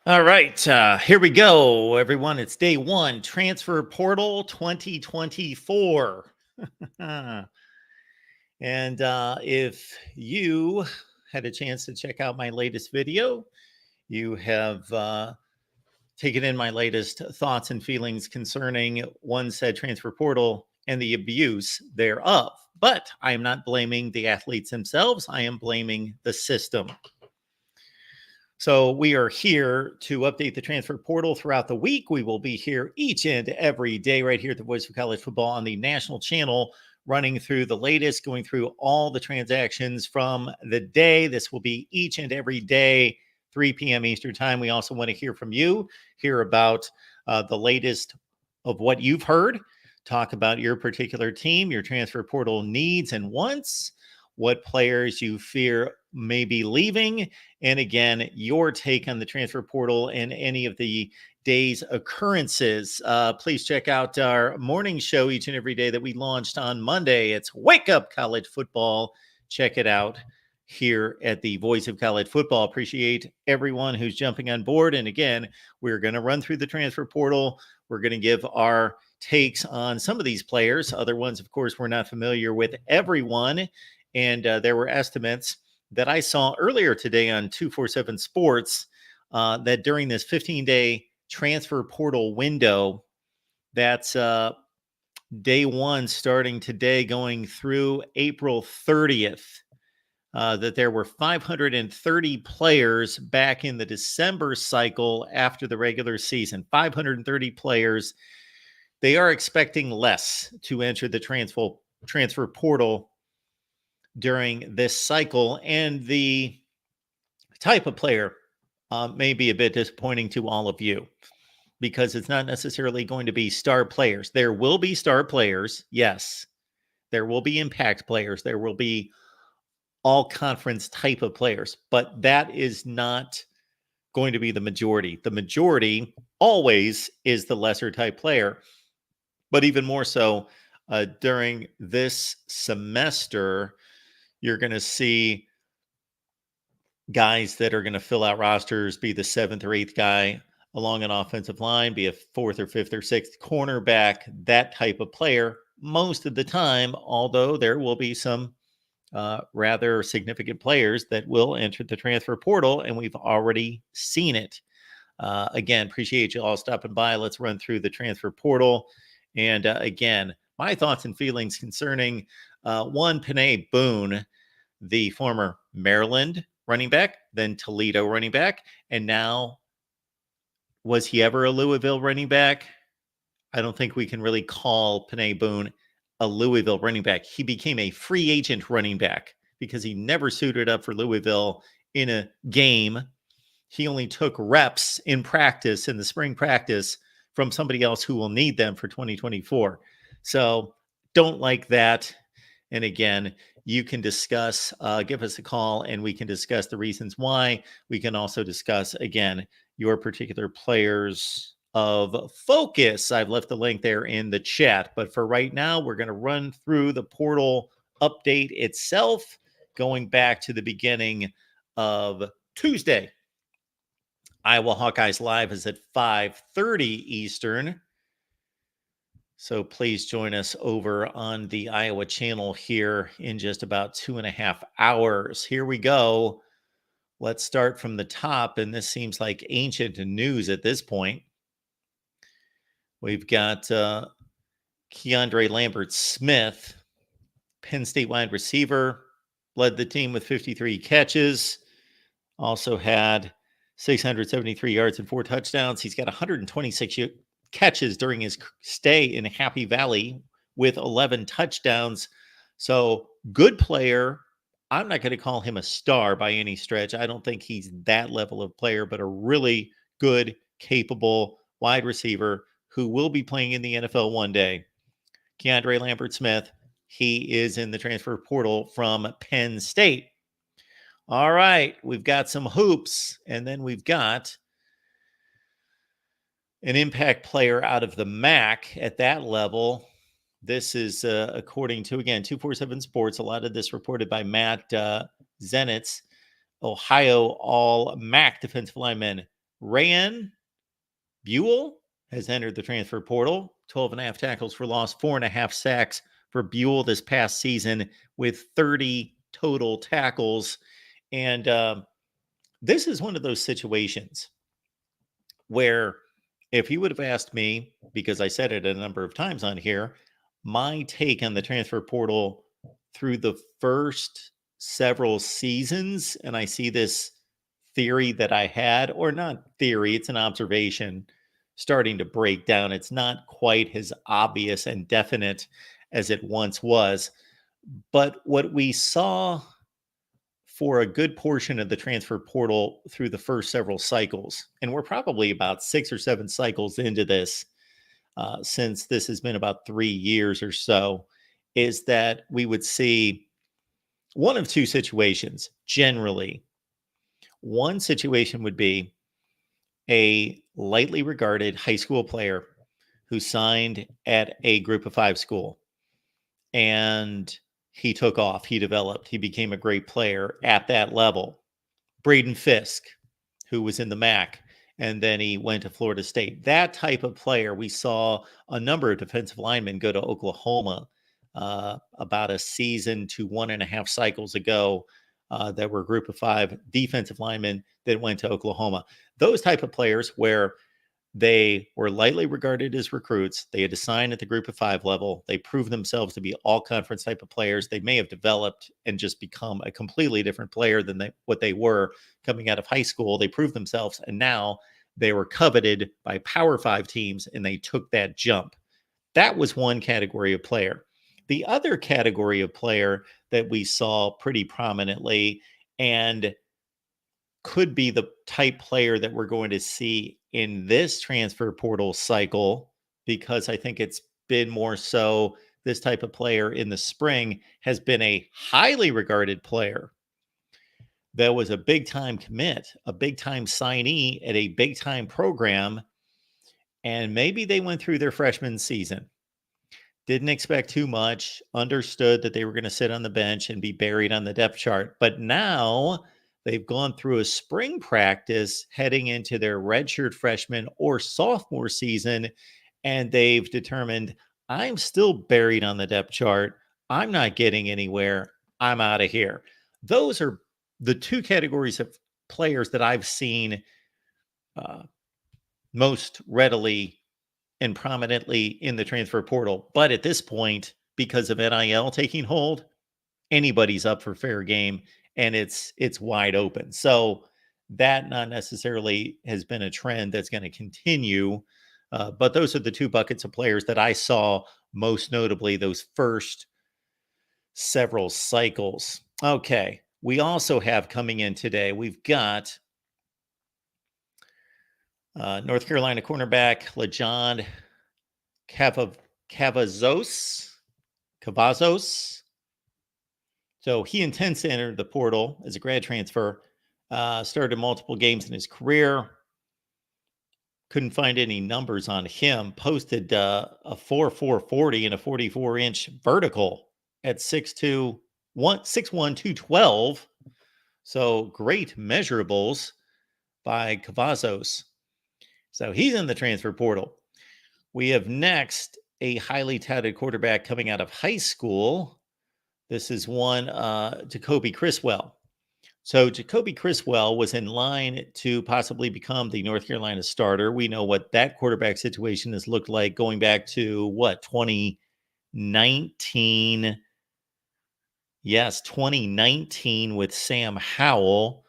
All right, here we go, everyone. It's day one, Transfer Portal 2024. and if you had a chance to check out my latest video, you have taken in my latest thoughts and feelings concerning one said transfer portal and the abuse thereof. But I am not blaming the athletes themselves, I am blaming the system. So we are here to update the transfer portal throughout the week. We will be here each and every day right here at the Voice of College Football on the national channel, running through the latest, going through all the transactions from the day. This will be each and every day, 3 p.m. Eastern time. We also want to hear from you, hear about the latest of what you've heard, talk about your particular team, your transfer portal needs and wants, what players you fear may be leaving, and again, your take on the transfer portal and any of the day's occurrences. Please check out our morning show each and every day that we launched on Monday. It's Wake Up College Football. Check it out here at the Voice of College Football. Appreciate everyone who's jumping on board. And again, we're going to run through the transfer portal. We're going to give our takes on some of these players. Other ones, of course, we're not familiar with everyone. And there were estimates that I saw earlier today on 247 Sports that during this 15-day transfer portal window, that's day one starting today going through April 30th, that there were 530 players back in the December cycle after the regular season. 530 players. They are expecting less to enter the transfer portal during this cycle, and the type of player may be a bit disappointing to all of you because it's not necessarily going to be star players. There will be star players, yes. There will be impact players. There will be all conference type of players, but that is not going to be the majority. The majority always is the lesser type player, but even more so during this semester, you're going to see guys that are going to fill out rosters, be the seventh or eighth guy along an offensive line, be a fourth or fifth or sixth cornerback, that type of player most of the time, although there will be some rather significant players that will enter the transfer portal, and we've already seen it. Again, appreciate you all stopping by. Let's run through the transfer portal. And again, my thoughts and feelings concerning one, Panay Boone, the former Maryland running back, then Toledo running back, and now, was he ever a Louisville running back? I don't think we can really call Panay Boone a Louisville running back. He became a free agent running back because he never suited up for Louisville in a game. He only took reps in practice, in the spring practice, from somebody else who will need them for 2024. So don't like that. And again, you can discuss, give us a call, and we can discuss the reasons why. We can also discuss, again, your particular players of focus. I've left the link there in the chat. But for right now, we're going to run through the portal update itself, going back to the beginning of Tuesday. Iowa Hawkeyes Live is at 5:30 Eastern. So please join us over on the Iowa channel here in just about 2.5 hours. Here we go. Let's start from the top, and this seems like ancient news at this point. We've got Keandre Lambert-Smith, Penn State wide receiver, led the team with 53 catches, also had 673 yards and 4 touchdowns. He's got 126 catches during his stay in Happy Valley with 11 touchdowns. So good player. I'm not going to call him a star by any stretch. I don't think he's that level of player, but a really good, capable wide receiver who will be playing in the NFL one day. Keandre Lambert-Smith, he is in the transfer portal from Penn State. All right, we've got some hoops, and then we've got an impact player out of the MAC at that level. This is according to, again, 247 Sports. A lot of this reported by Matt Zenitz, Ohio All-MAC defensive lineman Rayan Buell has entered the transfer portal. 12.5 tackles for loss, 4.5 sacks for Buell this past season with 30 total tackles. And this is one of those situations where if you would have asked me, because I said it a number of times on here, my take on the transfer portal through the first several seasons, and I see this theory that I had, or not theory, it's an observation starting to break down. It's not quite as obvious and definite as it once was. But what we saw for a good portion of the transfer portal through the first several cycles, and we're probably about 6 or 7 cycles into this, since this has been about 3 years or so, is that we would see one of two situations generally. One situation would be a lightly regarded high school player who signed at a group of 5 school, and he took off, he developed, he became a great player at that level. Braden Fisk, who was in the MAC, and then he went to Florida State. That type of player, we saw a number of defensive linemen go to Oklahoma about a season to 1.5 cycles ago, that were a group of 5 defensive linemen that went to Oklahoma. Those type of players where they were lightly regarded as recruits. They had to sign at the group of 5 level. They proved themselves to be all conference type of players. They may have developed and just become a completely different player than what they were coming out of high school. They proved themselves, and now they were coveted by Power 5 teams, and they took that jump. That was one category of player. The other category of player that we saw pretty prominently and could be the type player that we're going to see in this transfer portal cycle, because I think it's been more so this type of player in the spring has been a highly regarded player that was a big time commit, a big time signee at a big time program. And maybe they went through their freshman season, didn't expect too much, understood that they were going to sit on the bench and be buried on the depth chart. But now they've gone through a spring practice heading into their redshirt freshman or sophomore season, and they've determined, I'm still buried on the depth chart. I'm not getting anywhere. I'm out of here. Those are the two categories of players that I've seen most readily and prominently in the transfer portal. But at this point, because of NIL taking hold, anybody's up for fair game, and it's wide open. So that not necessarily has been a trend that's going to continue. But those are the two buckets of players that I saw most notably those first several cycles. Okay. We also have coming in today, we've got North Carolina cornerback LeJon Cavazos. So he intends to enter the portal as a grad transfer. Started multiple games in his career. Couldn't find any numbers on him. Posted a 4.40 and a 44-inch vertical at 6'2", 6'1", 212. So great measurables by Cavazos. So he's in the transfer portal. We have next a highly touted quarterback coming out of high school. This is one Jacoby Criswell. So Jacoby Criswell was in line to possibly become the North Carolina starter. We know what that quarterback situation has looked like going back to 2019. Yes, 2019 with Sam Howell,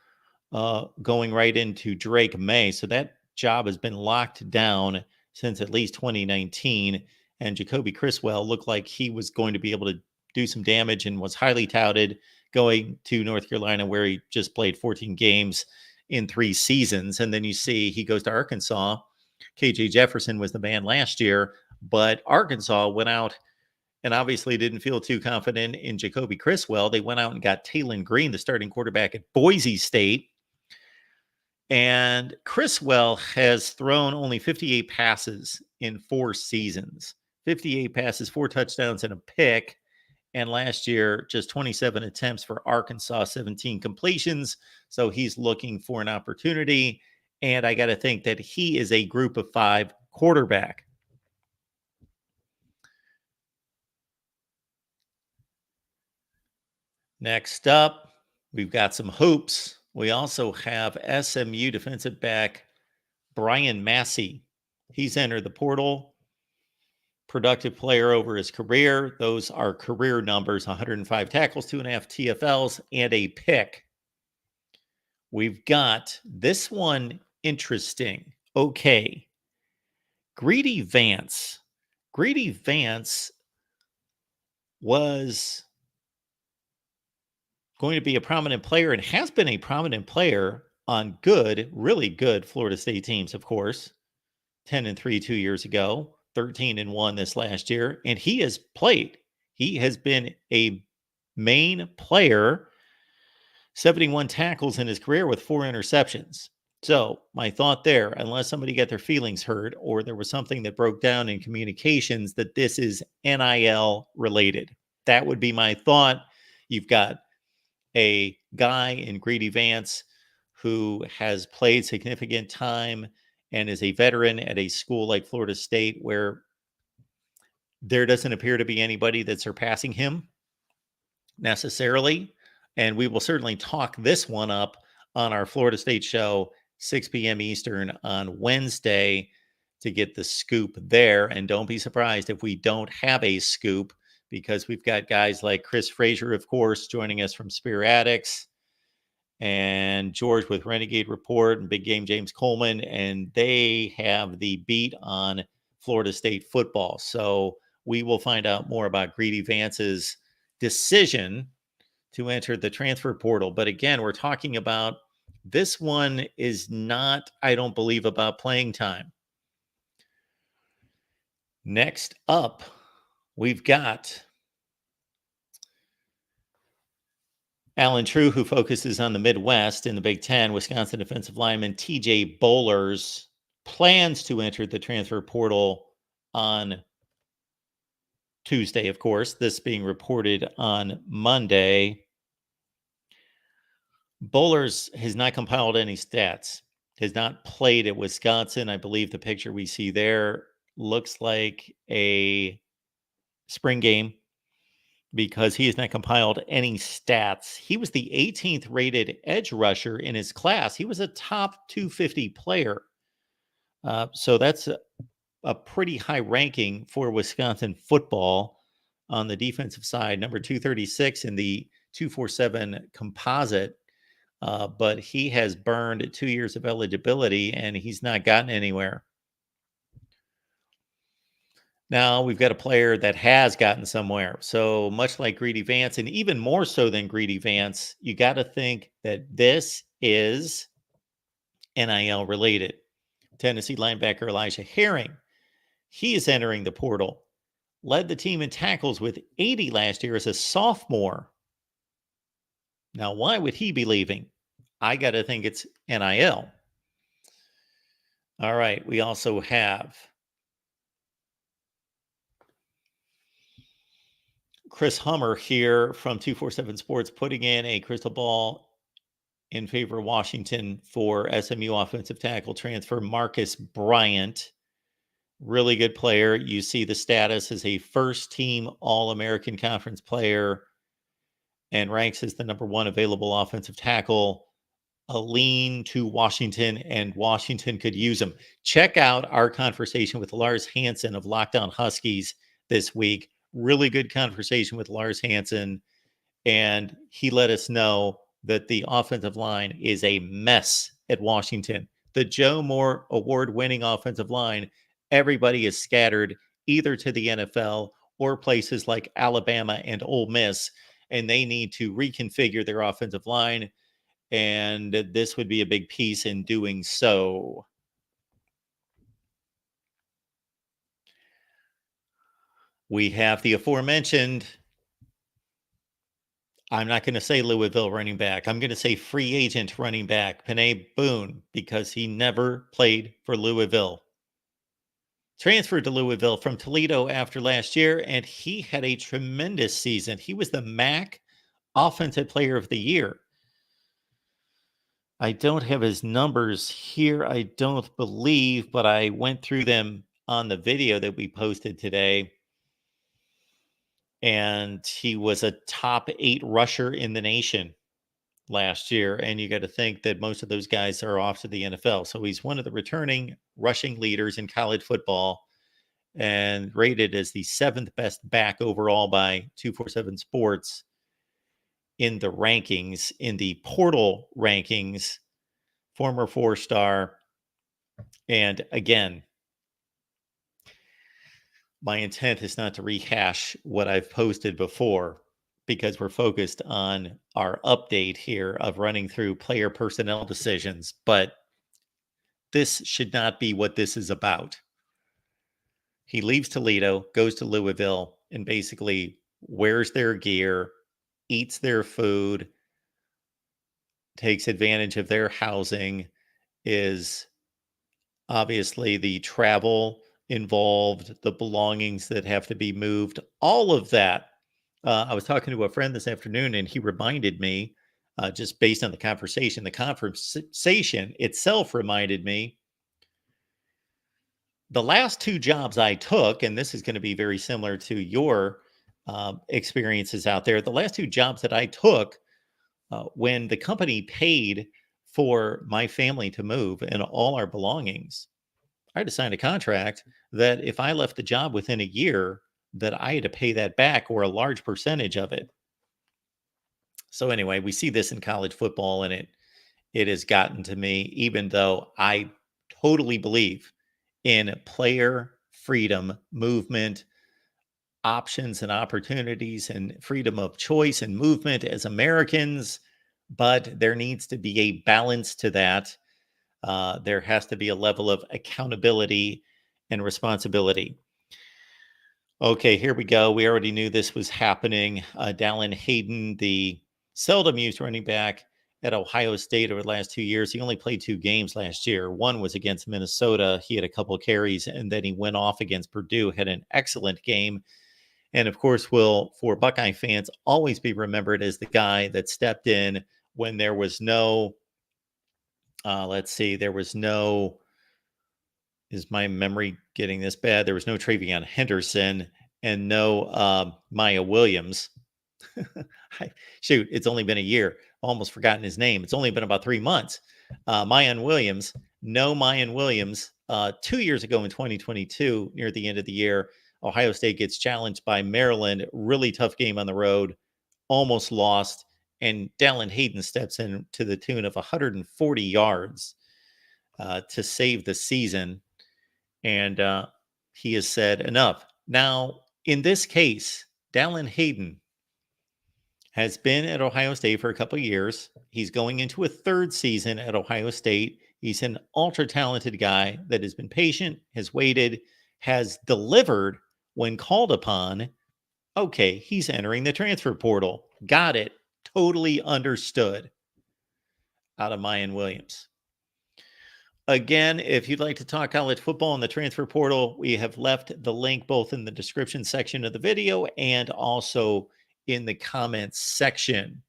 going right into Drake May. So that job has been locked down since at least 2019. And Jacoby Criswell looked like he was going to be able to do some damage and was highly touted going to North Carolina, where he just played 14 games in 3 seasons. And then you see he goes to Arkansas. KJ Jefferson was the man last year, but Arkansas went out and obviously didn't feel too confident in Jacoby Criswell. They went out and got Taylon Green, the starting quarterback at Boise State. And Criswell has thrown only 58 passes in 4 seasons. 58 passes, 4 touchdowns, and a pick. And last year, just 27 attempts for Arkansas, 17 completions. So he's looking for an opportunity. And I got to think that he is a group of 5 quarterback. Next up, we've got some hoops. We also have SMU defensive back Brian Massey. He's entered the portal. Productive player over his career. Those are career numbers: 105 tackles, 2.5 TFLs, and a pick. We've got this one interesting. Okay. Greedy Vance. Greedy Vance was going to be a prominent player and has been a prominent player on good, really good Florida State teams, of course. 10-3 2 years ago, 13-1 this last year, and he has played. He has been a main player, 71 tackles in his career with 4 interceptions. So, my thought there, unless somebody got their feelings hurt or there was something that broke down in communications, that this is NIL related. That would be my thought. You've got a guy in Greedy Vance who has played significant time and is a veteran at a school like Florida State where there doesn't appear to be anybody that's surpassing him necessarily. And we will certainly talk this one up on our Florida State show, 6 p.m. Eastern on Wednesday, to get the scoop there. And don't be surprised if we don't have a scoop, because we've got guys like Chris Frazier, of course, joining us from Spear Addicts, and George with Renegade Report, and Big Game James Coleman, and they have the beat on Florida State football. So we will find out more about Greedy Vance's decision to enter the transfer portal. But again, we're talking about this one is not, I don't believe, about playing time. Next up, we've got Alan True, who focuses on the Midwest in the Big Ten. Wisconsin defensive lineman TJ Bowlers plans to enter the transfer portal on Tuesday, of course, this being reported on Monday. Bowlers has not compiled any stats, has not played at Wisconsin. I believe the picture we see there looks like a spring game, because he has not compiled any stats. He was the 18th rated edge rusher in his class. He was a top 250 player. So that's a pretty high ranking for Wisconsin football on the defensive side, number 236 in the 247 composite. But he has burned 2 years of eligibility and he's not gotten anywhere. Now we've got a player that has gotten somewhere. So much like Greedy Vance, and even more so than Greedy Vance, you got to think that this is NIL related. Tennessee linebacker Elijah Herring, he is entering the portal. Led the team in tackles with 80 last year as a sophomore. Now, why would he be leaving? I got to think it's NIL. All right. We also have Chris Hummer here from 247 Sports putting in a crystal ball in favor of Washington for SMU offensive tackle transfer Marcus Bryant. Really good player. You see the status as a first team All-American Conference player and ranks as the number 1 available offensive tackle. A lean to Washington, and Washington could use him. Check out our conversation with Lars Hansen of Lockdown Huskies this week. Really good conversation with Lars Hansen, and he let us know that the offensive line is a mess at Washington. The Joe Moore award-winning offensive line, everybody is scattered either to the NFL or places like Alabama and Ole Miss, and they need to reconfigure their offensive line, and this would be a big piece in doing so. We have the aforementioned, I'm not going to say Louisville running back, I'm going to say free agent running back, Penei Boone, because he never played for Louisville. Transferred to Louisville from Toledo after last year, and he had a tremendous season. He was the MAC Offensive Player of the Year. I don't have his numbers here, I don't believe, but I went through them on the video that we posted today. And he was a top 8 rusher in the nation last year. And you got to think that most of those guys are off to the NFL. So he's one of the returning rushing leaders in college football and rated as the 7th best back overall by 247 Sports in the rankings, in the portal rankings, former 4-star. And again, my intent is not to rehash what I've posted before because we're focused on our update here of running through player personnel decisions. But this should not be what this is about. He leaves Toledo, goes to Louisville, and basically wears their gear, eats their food, takes advantage of their housing, is obviously the travel involved, the belongings that have to be moved, all of that. I was talking to a friend this afternoon, and he reminded me, just based on the conversation itself reminded me the last 2 jobs I took, and this is going to be very similar to your experiences out there. The last 2 jobs that I took, when the company paid for my family to move and all our belongings, I had to sign a contract that if I left the job within a year, that I had to pay that back or a large percentage of it. So anyway, we see this in college football, and it has gotten to me, even though I totally believe in player freedom, movement, options and opportunities, and freedom of choice and movement as Americans. But there needs to be a balance to that. There has to be a level of accountability and responsibility. Okay, here we go. We already knew this was happening. Dallin Hayden, the seldom used running back at Ohio State over the last 2 years. He only played 2 games last year. One was against Minnesota. He had a couple of carries, and then he went off against Purdue, had an excellent game. And of course, will, for Buckeye fans, always be remembered as the guy that stepped in when there was no, there was no, is my memory getting this bad? There was no Travion Henderson and no Maya Williams. Shoot, it's only been a year. Almost forgotten his name. It's only been about 3 months. Mayan Williams, no Mayan Williams. 2 years ago in 2022, near the end of the year, Ohio State gets challenged by Maryland. Really tough game on the road, almost lost. And Dallin Hayden steps in to the tune of 140 yards to save the season. And he has said enough. Now, in this case, Dallin Hayden has been at Ohio State for a couple of years. He's going into a 3rd season at Ohio State. He's an ultra talented guy that has been patient, has waited, has delivered when called upon. Okay, he's entering the transfer portal. Got it. Totally understood out of Mayan Williams. Again, if you'd like to talk college football in the transfer portal, we have left the link both in the description section of the video and also in the comments section.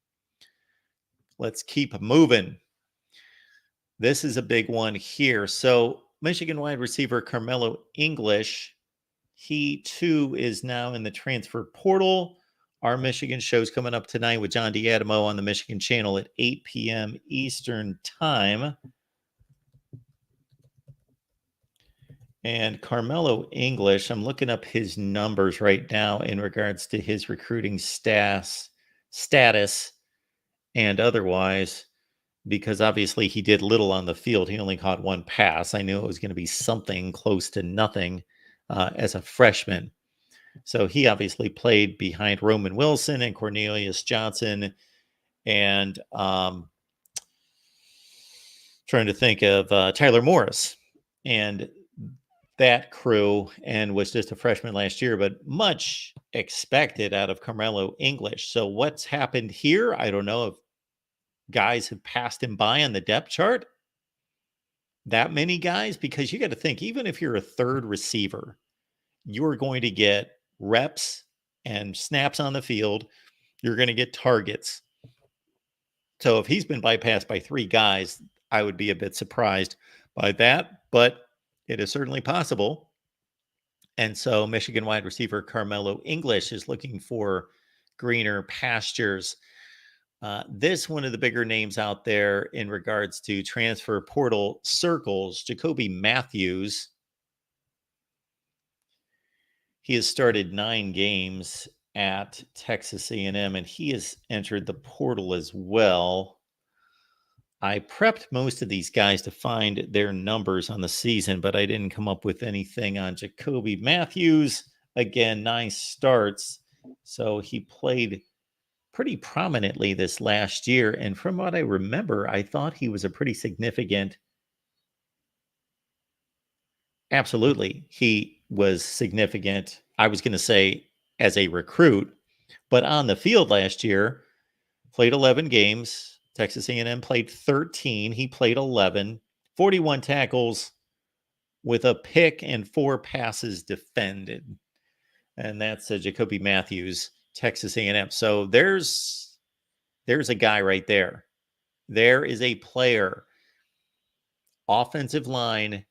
Let's keep moving. This is a big one here. So Michigan wide receiver Carmelo English, he too is now in the transfer portal. Our Michigan show's coming up tonight with John D'Adamo on the Michigan channel at 8 p.m. Eastern time. And Carmelo English, I'm looking up his numbers right now in regards to his recruiting status and otherwise, because obviously he did little on the field. He only caught 1 pass. I knew it was going to be something close to nothing as a freshman. So he obviously played behind Roman Wilson and Cornelius Johnson and trying to think of Tyler Morris and that crew, and was just a freshman last year, but much expected out of Carmelo English. So what's happened here? I don't know if guys have passed him by on the depth chart. That many guys, because you got to think, even if you're a 3rd receiver, you're going to get reps and snaps on the field. You're going to get targets. So if he's been bypassed by 3 guys, I would be a bit surprised by that, but it is certainly possible. And so Michigan wide receiver Carmelo English is looking for greener pastures. This one of the bigger names out there in regards to transfer portal circles, Jacoby Matthews. He has started 9 games at Texas A&M, and he has entered the portal as well. I prepped most of these guys to find their numbers on the season, but I didn't come up with anything on Jacoby Matthews. Again, 9 starts. So he played pretty prominently this last year. And from what I remember, I thought he was a pretty significant. Absolutely. He was significant. I was going to say as a recruit, but on the field last year, played 11 games. Texas A&M played 13. He played 11, 41 tackles with a pick and 4 passes defended. And that's Jacoby Matthews, Texas A&M. So there's a guy right there. There is a player, offensive line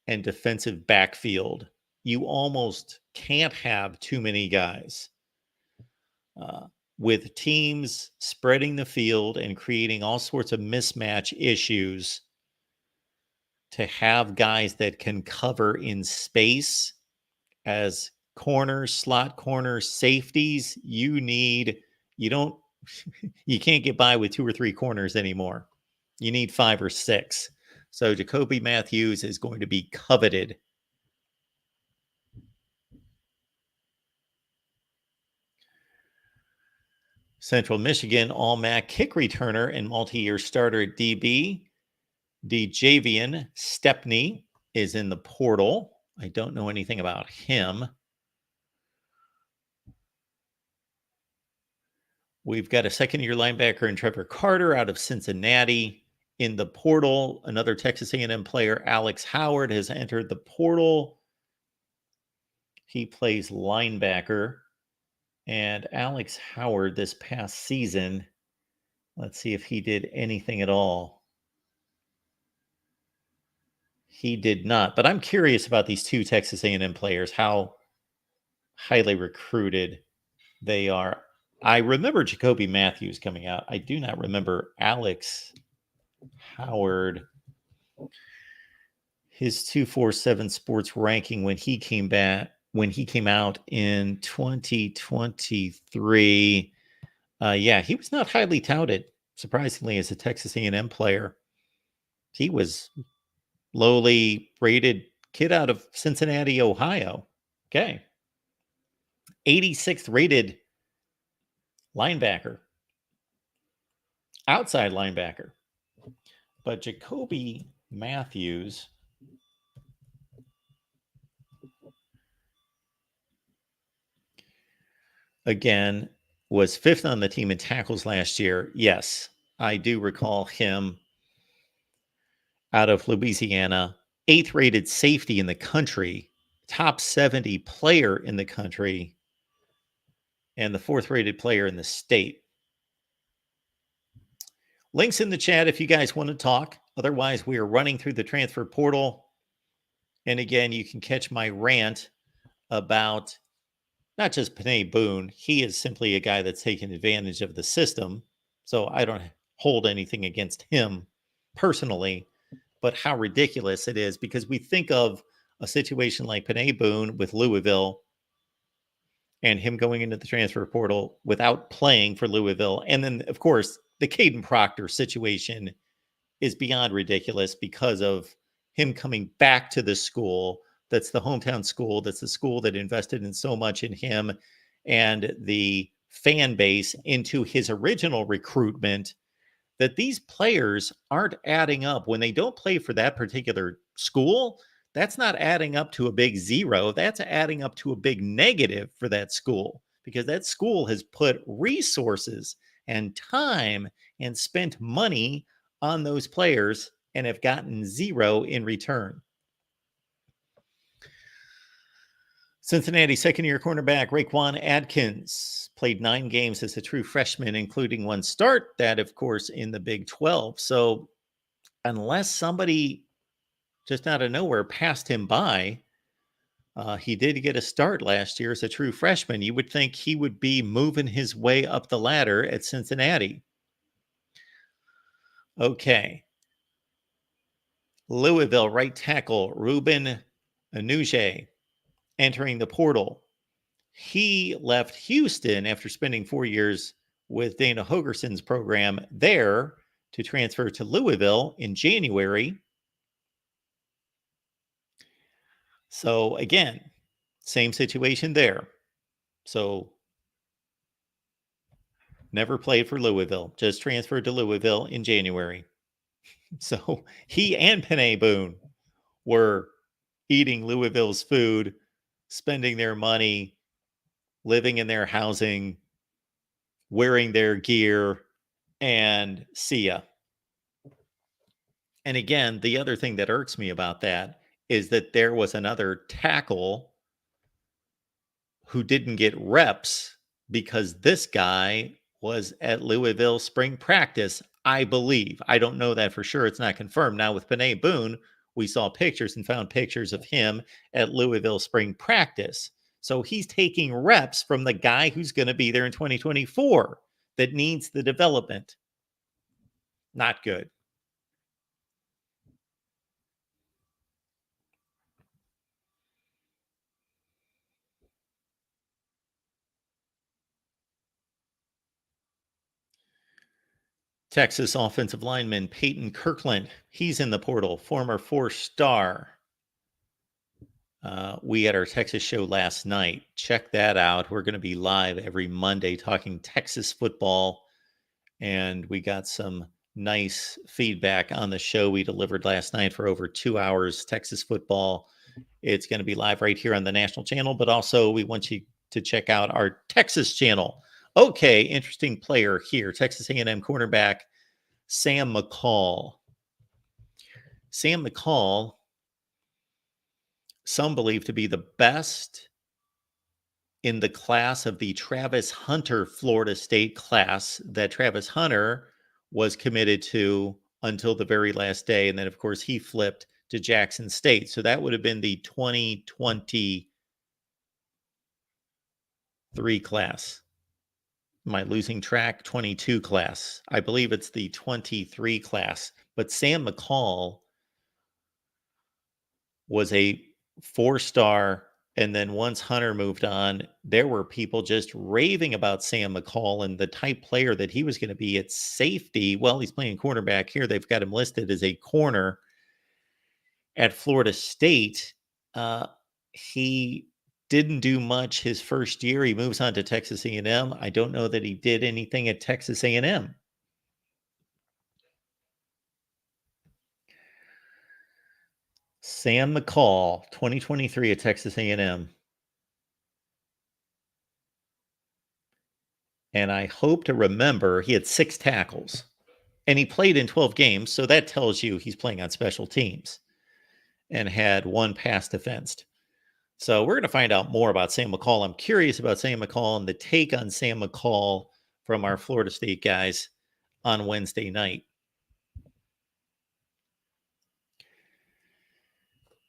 and defensive backfield. You almost can't have too many guys. With teams spreading the field and creating all sorts of mismatch issues, to have guys that can cover in space as corners, slot corners, safeties, you can't get by with 2 or 3 corners anymore. You need 5 or 6. So Jacoby Matthews is going to be coveted. Central Michigan All-MAC kick returner and multi-year starter at DB, DeJavian Stepney, is in the portal. I don't know anything about him. We've got a second-year linebacker in Trevor Carter out of Cincinnati in the portal. Another Texas A&M player, Alex Howard, has entered the portal. He plays linebacker. And Alex Howard this past season, let's see if he did anything at all. He did not. But I'm curious about these 2 Texas A&M players, how highly recruited they are. I remember Jacoby Matthews coming out. I do not remember Alex Howard. His 247 sports ranking when he came out in 2023. He was not highly touted, surprisingly, as a Texas A&M player. He was lowly rated kid out of Cincinnati, Ohio. Okay. 86th rated linebacker, outside linebacker. But Jacoby Matthews, again, was 5th on the team in tackles last year. Yes, I do recall him. Out of Louisiana, 8th rated safety in the country, top 70 player in the country, and the 4th rated player in the state. Links in the chat if you guys want to talk. Otherwise, we are running through the transfer portal. And again, you can catch my rant about not just Panay Boone. He is simply a guy that's taken advantage of the system. So I don't hold anything against him personally, but how ridiculous it is, because we think of a situation like Panay Boone with Louisville and him going into the transfer portal without playing for Louisville. And then, of course, the Caden Proctor situation is beyond ridiculous because of him coming back to the school. That's the hometown school. That's the school that invested in so much in him and the fan base into his original recruitment, that these players aren't adding up. When they don't play for that particular school, that's not adding up to a big 0. That's adding up to a big negative for that school, because that school has put resources and time and spent money on those players and have gotten 0 in return. Cincinnati second-year cornerback Raekwon Adkins played 9 games as a true freshman, including 1 start, that, of course, in the Big 12. So unless somebody just out of nowhere passed him by, he did get a start last year as a true freshman. You would think he would be moving his way up the ladder at Cincinnati. Okay. Louisville right tackle Ruben Anuje entering the portal. He left Houston after spending 4 years with Dana Hogerson's program there to transfer to Louisville in January. So again, same situation there. So never played for Louisville, just transferred to Louisville in January. So he and Panay Boone were eating Louisville's food, spending their money, living in their housing, wearing their gear, and see ya. And again, the other thing that irks me about that is that there was another tackle who didn't get reps because this guy was at Louisville spring practice, I believe. I don't know that for sure. It's not confirmed. Now, with Panay Boone, we saw pictures and found pictures of him at Louisville spring practice. So he's taking reps from the guy who's going to be there in 2024 that needs the development. Not good. Texas offensive lineman Peyton Kirkland. He's in the portal, former 4-star. We had our Texas show last night. Check that out. We're going to be live every Monday talking Texas football. And we got some nice feedback on the show we delivered last night for over 2 hours, Texas football. It's going to be live right here on the national channel, but also we want you to check out our Texas channel. Okay, interesting player here, Texas A&M cornerback Sam McCall. Sam McCall, some believe to be the best in the class of the Travis Hunter Florida State class that Travis Hunter was committed to until the very last day. And then, of course, he flipped to Jackson State. So that would have been the 2023 class. Am I losing track? 22 class. I believe it's the 23 class. But Sam McCall was a 4-star. And then once Hunter moved on, there were people just raving about Sam McCall and the type player that he was going to be at safety. Well, he's playing cornerback here. They've got him listed as a corner at Florida State. He didn't do much his first year. He moves on to Texas A&M. I don't know that he did anything at Texas A&M. Sam McCall, 2023 at Texas A&M. And I hope to remember he had 6 tackles. And he played in 12 games, so that tells you he's playing on special teams and had 1 pass defensed. So we're going to find out more about Sam McCall. I'm curious about Sam McCall and the take on Sam McCall from our Florida State guys on Wednesday night.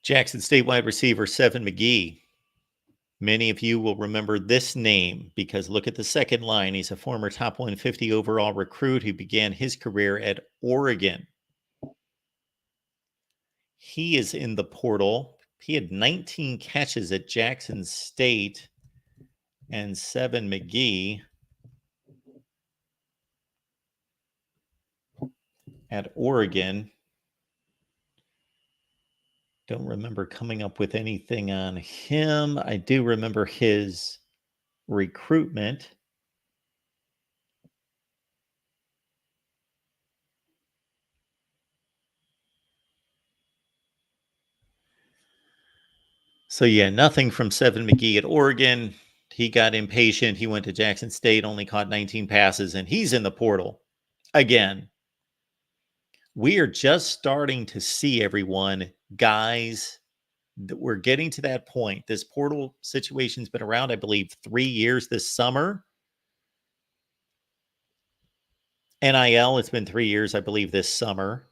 Jackson State wide receiver Seven McGee. Many of you will remember this name because look at the second line. He's a former top 150 overall recruit who began his career at Oregon. He is in the portal. He had 19 catches at Jackson State, and Seven McGee at Oregon. Don't remember coming up with anything on him. I do remember his recruitment. So yeah, nothing from Seven McGee at Oregon. He got impatient. He went to Jackson State, only caught 19 passes, and he's in the portal. Again, we are just starting to see everyone, guys we're getting to that point. This portal situation's been around, I believe, 3 years this summer. NIL, it's been 3 years, I believe, this summer.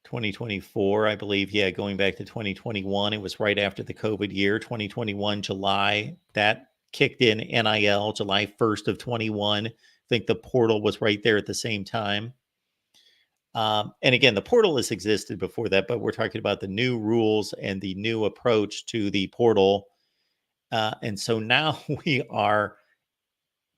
2024, I believe, yeah, going back to 2021, it was right after the COVID year. 2021, July, that kicked in NIL, July 1st of 21. I think the portal was right there at the same time. And again, the portal has existed before that, but we're talking about the new rules and the new approach to the portal. And so now we are,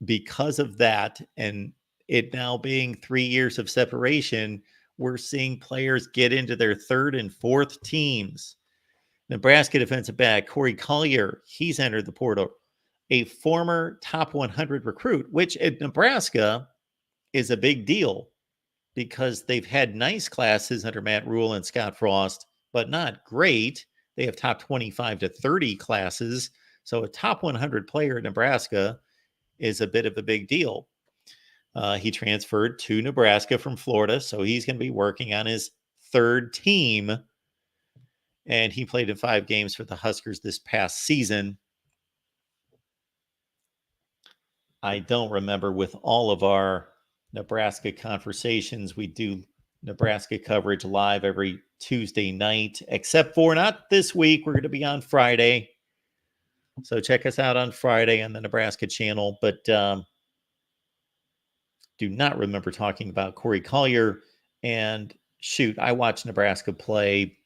because of that, and it now being 3 years of separation, we're seeing players get into their third and fourth teams. Nebraska defensive back Corey Collier, he's entered the portal. A former top 100 recruit, which at Nebraska is a big deal because they've had nice classes under Matt Rule and Scott Frost, but not great. They have top 25 to 30 classes. So a top 100 player at Nebraska is a bit of a big deal. He transferred to Nebraska from Florida, so he's going to be working on his third team. And he played in 5 games for the Huskers this past season. I don't remember, with all of our Nebraska conversations, we do Nebraska coverage live every Tuesday night, except for not this week. We're going to be on Friday. So check us out on Friday on the Nebraska channel. But do not remember talking about Corey Collier. And shoot, I watch Nebraska play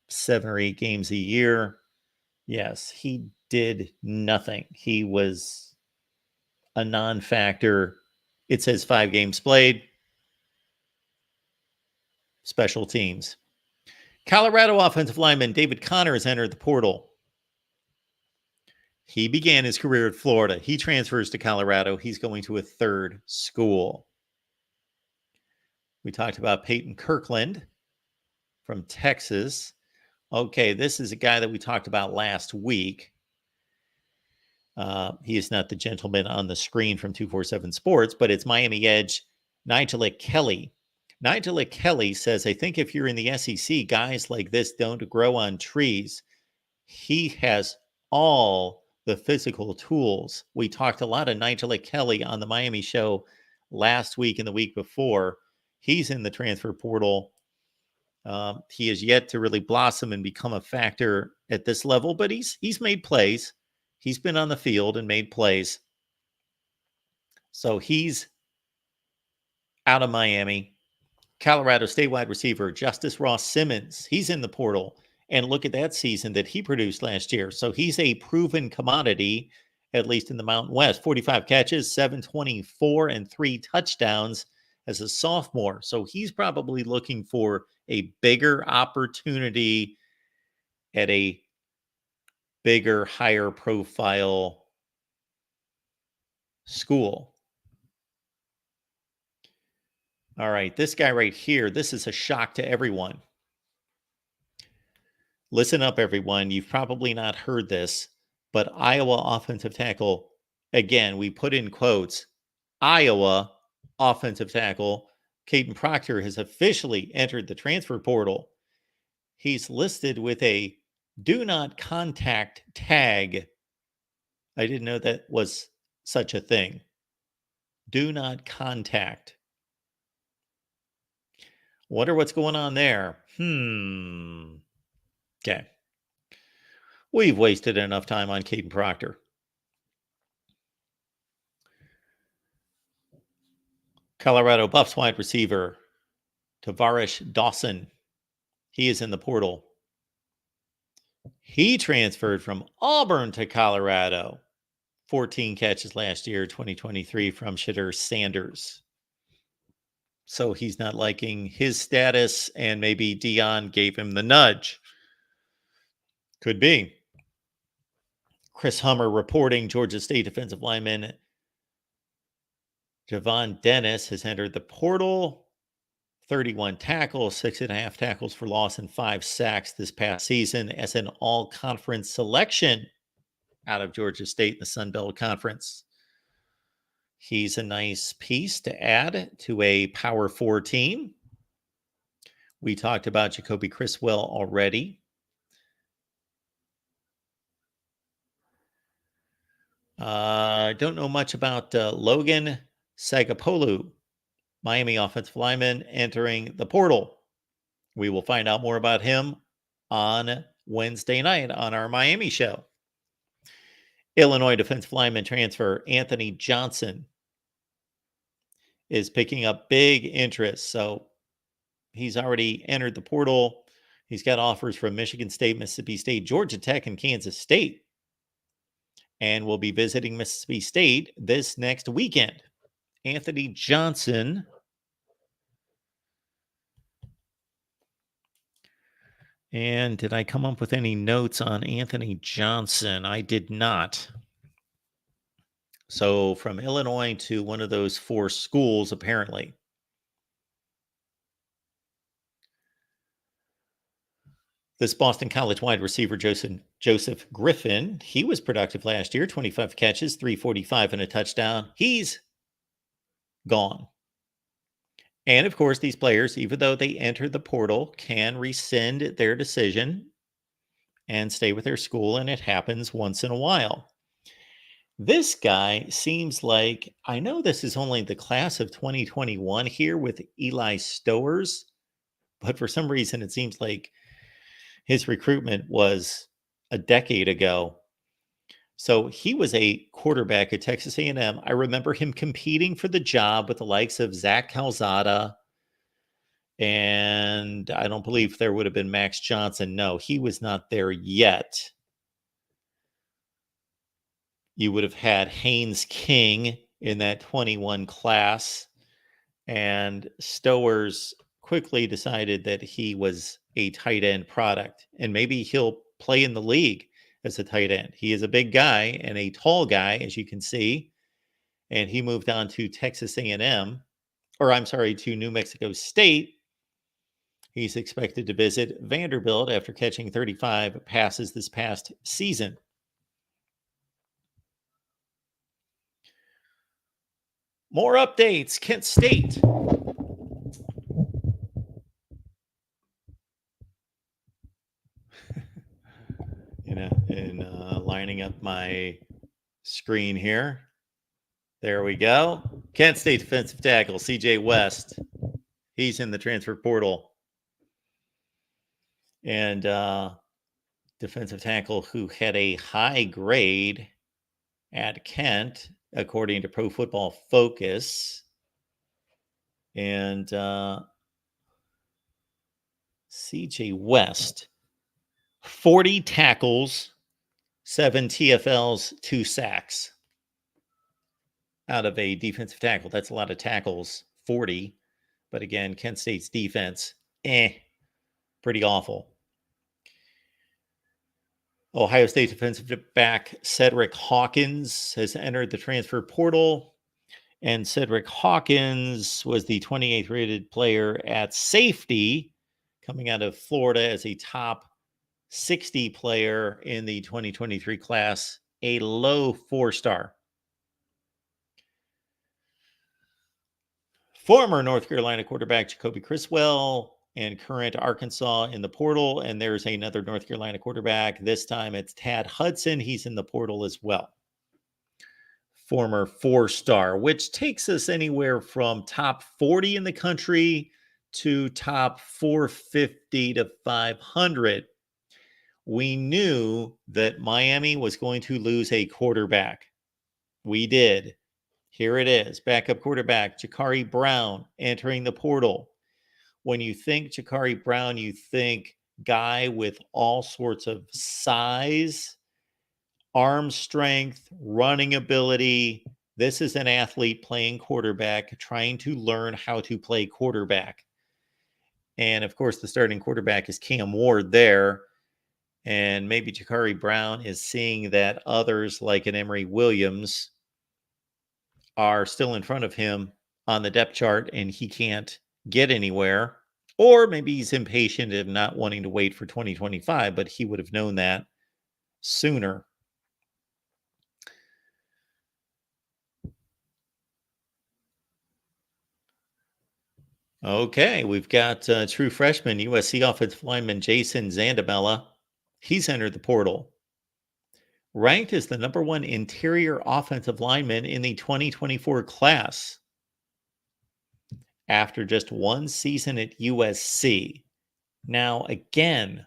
7 or 8 games a year. Yes, he did nothing. He was a non-factor. It says 5 games played. Special teams. Colorado offensive lineman David Connor has entered the portal. He began his career at Florida. He transfers to Colorado. He's going to a third school. We talked about Peyton Kirkland from Texas. Okay, this is a guy that we talked about last week. He is not the gentleman on the screen from 247 Sports, but it's Miami Edge Nigel Kelly. Nigel Kelly says, I think if you're in the SEC, guys like this don't grow on trees. He has all the physical tools. We talked a lot of Nigel Kelly on the Miami show last week and the week before. He's in the transfer portal. He has yet to really blossom and become a factor at this level, but he's made plays. He's been on the field and made plays. So he's out of Miami. Colorado State wide receiver Justice Ross Simmons, he's in the portal. And look at that season that he produced last year. So he's a proven commodity, at least in the Mountain West. 45 catches, 724, and 3 touchdowns as a sophomore. So he's probably looking for a bigger opportunity at a bigger, higher profile school. All right, this guy right here, this is a shock to everyone. Listen up, everyone. You've probably not heard this, but Iowa offensive tackle, again, we put in quotes, Iowa offensive tackle, Caden Proctor has officially entered the transfer portal. He's listed with a do not contact tag. I didn't know that was such a thing. Do not contact. Wonder what's going on there. Okay. We've wasted enough time on Caden Proctor. Colorado Buffs wide receiver Tavarish Dawson. He is in the portal. He transferred from Auburn to Colorado. 14 catches last year, 2023, from Shadur Sanders. So he's not liking his status, and maybe Dion gave him the nudge. Could be. Chris Hummer reporting Georgia State defensive lineman Javon Dennis has entered the portal. 31 tackles, 6.5 tackles for loss, and 5 sacks this past season as an all-conference selection out of Georgia State in the Sun Belt Conference. He's a nice piece to add to a Power 4 team. We talked about Jacoby Criswell already. Don't know much about Logan Sagapolu, Miami offensive lineman entering the portal. We will find out more about him on Wednesday night on our Miami show. Illinois defensive lineman transfer Anthony Johnson is picking up big interest. So he's already entered the portal. He's got offers from Michigan State, Mississippi State, Georgia Tech, and Kansas State. And will be visiting Mississippi State this next weekend. Anthony Johnson. And did I come up with any notes on Anthony Johnson? I did not. So from Illinois to one of those 4 schools, apparently. This Boston College wide receiver, Joseph Griffin, he was productive last year, 25 catches, 345 and a touchdown. He's gone. And of course, these players, even though they enter the portal, can rescind their decision and stay with their school, and it happens once in a while. This guy seems like, I know this is only the class of 2021 here with Eli Stowers, but for some reason it seems like his recruitment was a decade ago. So he was a quarterback at Texas A&M. I remember him competing for the job with the likes of Zach Calzada, and I don't believe there would have been Max Johnson. No, he was not there yet. You would have had Haynes King in that 21 class, and Stowers quickly decided that he was a tight end product, and maybe he'll play in the league as a tight end. He is a big guy and a tall guy, as you can see, and he moved on to Texas A&M, or I'm sorry, to New Mexico State. He's expected to visit Vanderbilt after catching 35 passes this past season. More updates. Kent State. Lining up my screen here. There we go. Kent State defensive tackle, CJ West. He's in the transfer portal. And defensive tackle who had a high grade at Kent, according to Pro Football Focus. And CJ West, 40 tackles, 7 TFLs, 2 sacks out of a defensive tackle. That's a lot of tackles, 40. But again, Kent State's defense, pretty awful. Ohio State defensive back Cedric Hawkins has entered the transfer portal. And Cedric Hawkins was the 28th rated player at safety coming out of Florida as a top 60 player in the 2023 class, a low 4-star. Former North Carolina quarterback Jacoby Criswell and current Arkansas in the portal. And there's another North Carolina quarterback. This time it's Tad Hudson. He's in the portal as well. Former 4-star, which takes us anywhere from top 40 in the country to top 450 to 500. We knew that Miami was going to lose a quarterback. We did. Here it is. Backup quarterback Jakari Brown entering the portal. When you think Jakari Brown, you think guy with all sorts of size, arm strength, running ability. This is an athlete playing quarterback, trying to learn how to play quarterback. And of course, the starting quarterback is Cam Ward there. And maybe Jakari Brown is seeing that others like an Emory Williams are still in front of him on the depth chart and he can't get anywhere. Or maybe he's impatient and not wanting to wait for 2025, but he would have known that sooner. Okay, we've got true freshman USC offensive lineman Jason Zandamela. He's entered the portal. ranked as the number one interior offensive lineman in the 2024 class after just one season at USC. Now, again,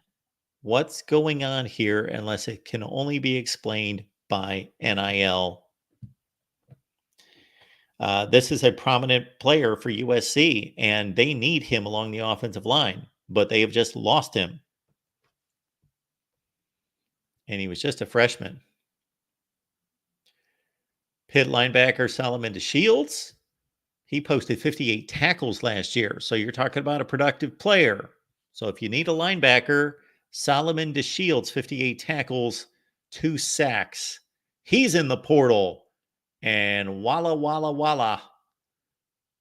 what's going on here unless it can only be explained by NIL? This is a prominent player for USC, and they need him along the offensive line, but they have just lost him. And he was just a freshman. Pitt linebacker Solomon DeShields, he posted 58 tackles last year. So you're talking about a productive player. So if you need a linebacker, Solomon DeShields, 58 tackles, 2 sacks. He's in the portal. And walla, walla, walla,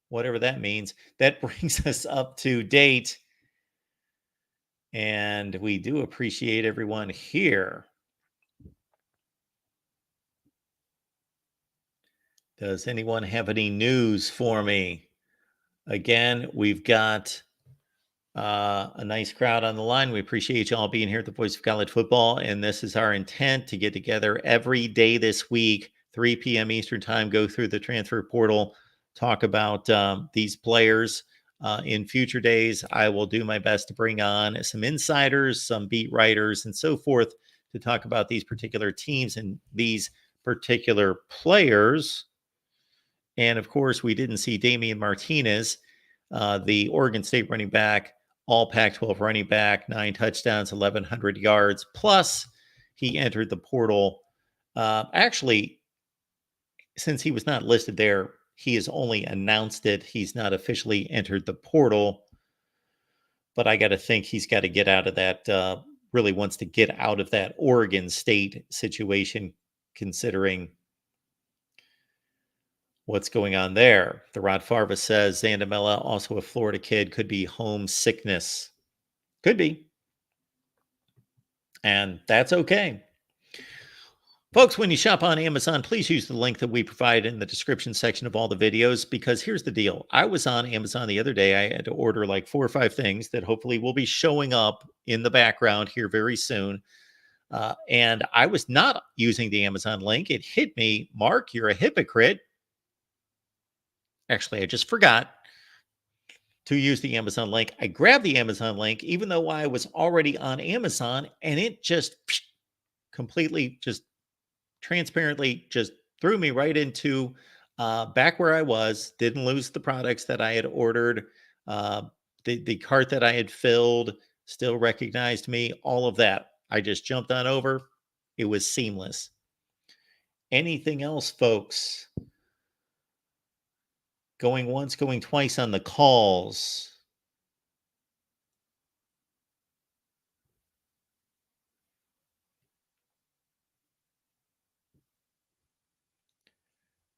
whatever that means. That brings us up to date. And we do appreciate everyone here. Does anyone have any news for me? Again, we've got a nice crowd on the line. We appreciate you all being here at the Voice of College Football. And this is our intent to get together every day this week, 3 p.m. Eastern Time, go through the transfer portal, talk about these players. In future days, I will do my best to bring on some insiders, some beat writers, and so forth to talk about these particular teams and these particular players. And of course, we didn't see Damian Martinez, the Oregon State running back, all Pac 12 running back, 9 touchdowns, 1,100 yards. Plus, he entered the portal. Actually, since he was not listed there, he has only announced it. He's not officially entered the portal. But I got to think he's got to get out of that, really wants to get out of that Oregon State situation, considering what's going on there. The Rod Farva says Zandamela, also a Florida kid, could be homesickness. Could be. And that's okay. Folks, when you shop on Amazon, please use the link that we provide in the description section of all the videos, because here's the deal. I was on Amazon the other day. I had to order like 4 or 5 things that hopefully will be showing up in the background here very soon. And I was not using the Amazon link. It hit me, Mark, you're a hypocrite. Actually, I just forgot to use the Amazon link. I grabbed the Amazon link, even though I was already on Amazon, and it just completely, just transparently, just threw me right into back where I was. Didn't lose the products that I had ordered. The cart that I had filled still recognized me. All of that. I just jumped on over. It was seamless. Anything else, folks? Going once, going twice on the calls.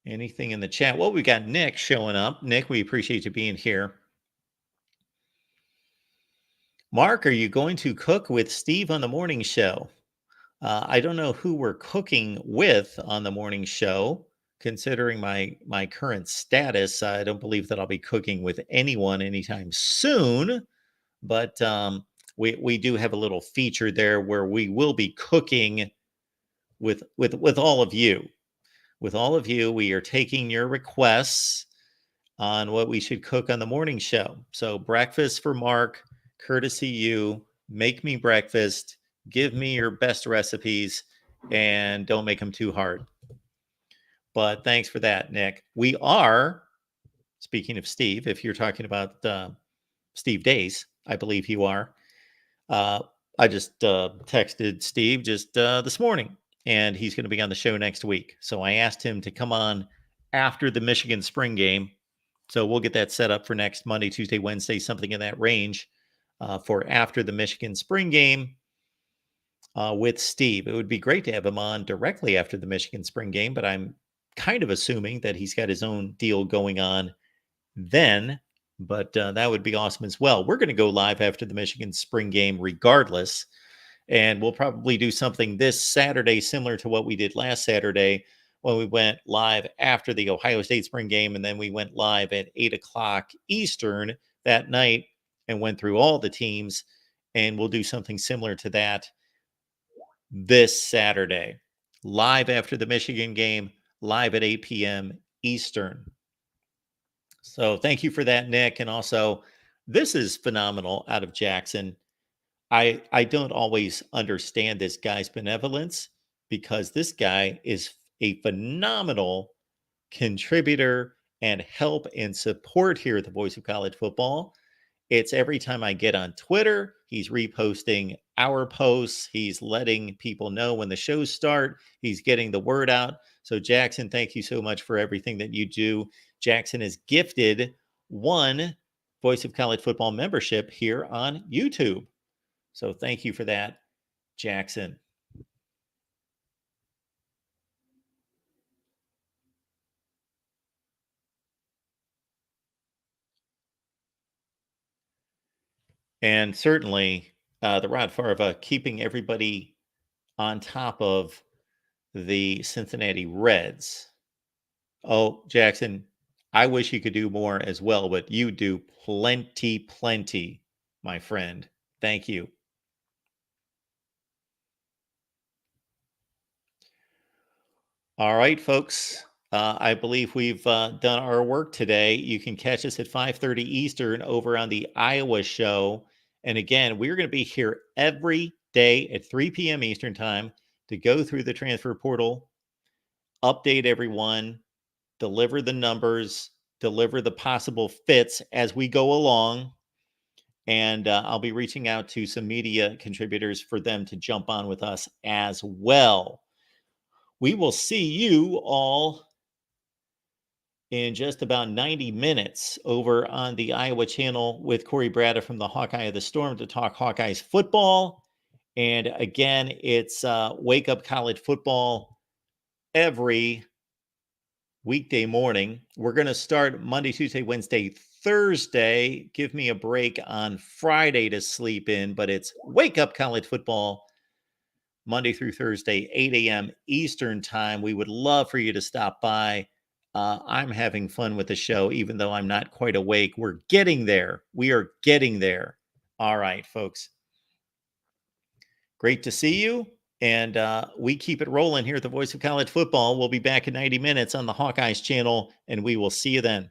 Anything in the chat? Well, we got Nick showing up. Nick, we appreciate you being here. Mark, are you going to cook with Steve on the morning show? I don't know who we're cooking with on the morning show. Considering my current status, I don't believe that I'll be cooking with anyone anytime soon. But we do have a little feature there where we will be cooking with all of you. With all of you, we are taking your requests on what we should cook on the morning show. So breakfast for Mark, courtesy you. Make me breakfast. Give me your best recipes, and don't make them too hard. But thanks for that, Nick. We are, speaking of Steve, if you're talking about Steve Days, I believe you are. I just texted Steve just this morning, and he's going to be on the show next week. So I asked him to come on after the Michigan spring game. So we'll get that set up for next Monday, Tuesday, Wednesday, something in that range for after the Michigan spring game with Steve. It would be great to have him on directly after the Michigan spring game, but I'm kind of assuming that he's got his own deal going on then. But that would be awesome as well. We're going to go live after the Michigan spring game regardless. And we'll probably do something this Saturday similar to what we did last Saturday when we went live after the Ohio State spring game. And then we went live at 8 o'clock Eastern that night and went through all the teams. And we'll do something similar to that this Saturday. live after the Michigan game, live at 8 p.m. Eastern. So thank you for that, Nick. And also, this is phenomenal out of Jackson. I don't always understand this guy's benevolence because this guy is a phenomenal contributor and help and support here at the Voice of College Football. It's every time I get on Twitter, he's reposting our posts. He's letting people know when the shows start. He's getting the word out. So, Jackson, thank you so much for everything that you do. Jackson is gifted one Voice of College Football membership here on YouTube. So, thank you for that, Jackson. And certainly, the Rod Farva keeping everybody on top of the Cincinnati Reds. Oh, Jackson, I wish you could do more as well, but you do plenty, my friend. Thank you. All right, folks. I believe we've done our work today. You can catch us at 5:30 Eastern over on the Iowa show. And again, we're going to be here every day at 3 p.m. Eastern time to go through the transfer portal, update everyone, deliver the numbers, deliver the possible fits as we go along. And I'll be reaching out to some media contributors for them to jump on with us as well. We will see you all in just about 90 minutes over on the Iowa channel with Corey Brada from the Hawkeye of the Storm to talk Hawkeyes football. And again, it's Wake Up College Football every weekday morning. We're going to start Monday, Tuesday, Wednesday, Thursday. Give me a break on Friday to sleep in, but it's Wake Up College Football Monday through Thursday, 8 a.m. Eastern time. We would love for you to stop by. I'm having fun with the show, even though I'm not quite awake. We're getting there. We are getting there. All right, folks. Great to see you. And we keep it rolling here at the Voice of College Football. We'll be back in 90 minutes on the Hawkeyes channel, and we will see you then.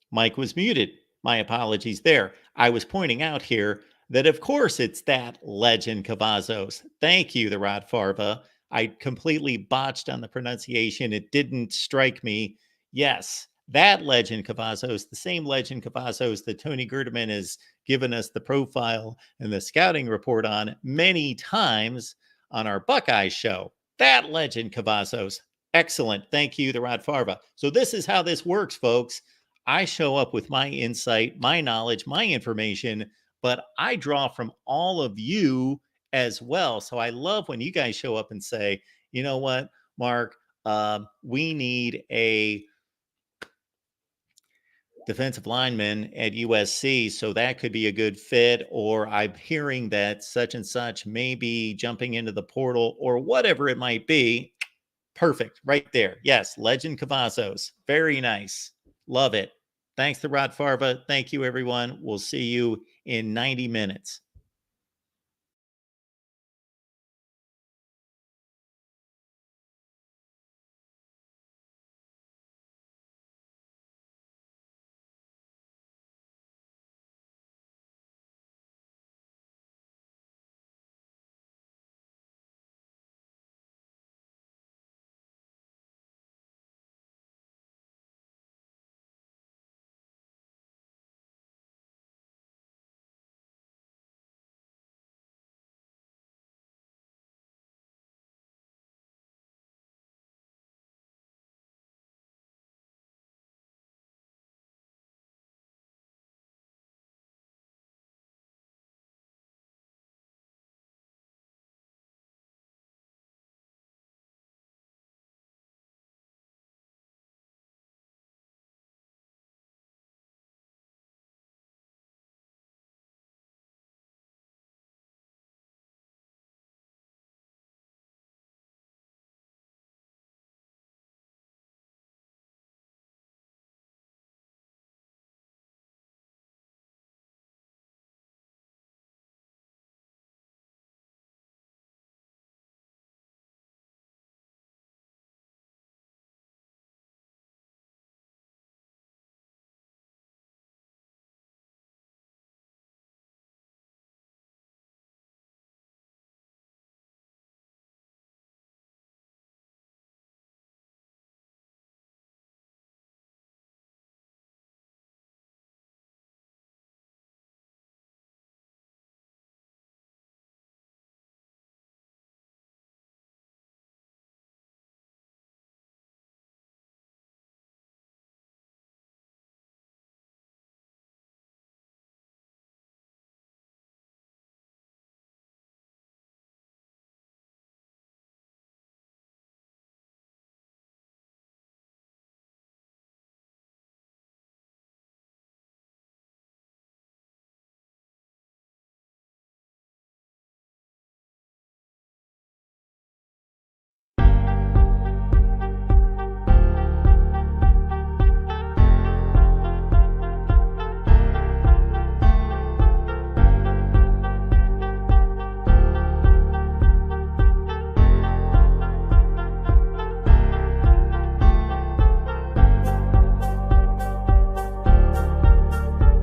Mike was muted. My apologies there. I was pointing out here that, of course, it's that legend Cavazos. Thank you, the Rod Farva. I completely botched on the pronunciation. It didn't strike me. Yes, that legend Cavazos, the same legend Cavazos that Tony Gerdeman has given us the profile and the scouting report on many times on our Buckeye show. That legend Cavazos. Excellent. Thank you, the Rod Farva. So this is how this works, folks. I show up with my insight, my knowledge, my information, but I draw from all of you as well. So I love when you guys show up and say, you know what, Mark, we need a defensive lineman at USC, so that could be a good fit. Or I'm hearing that such and such may be jumping into the portal or whatever it might be. Perfect. Right there. Yes. Legend Cavazos. Very nice. Love it. Thanks to Rod Farva. Thank you, everyone. We'll see you in 90 minutes.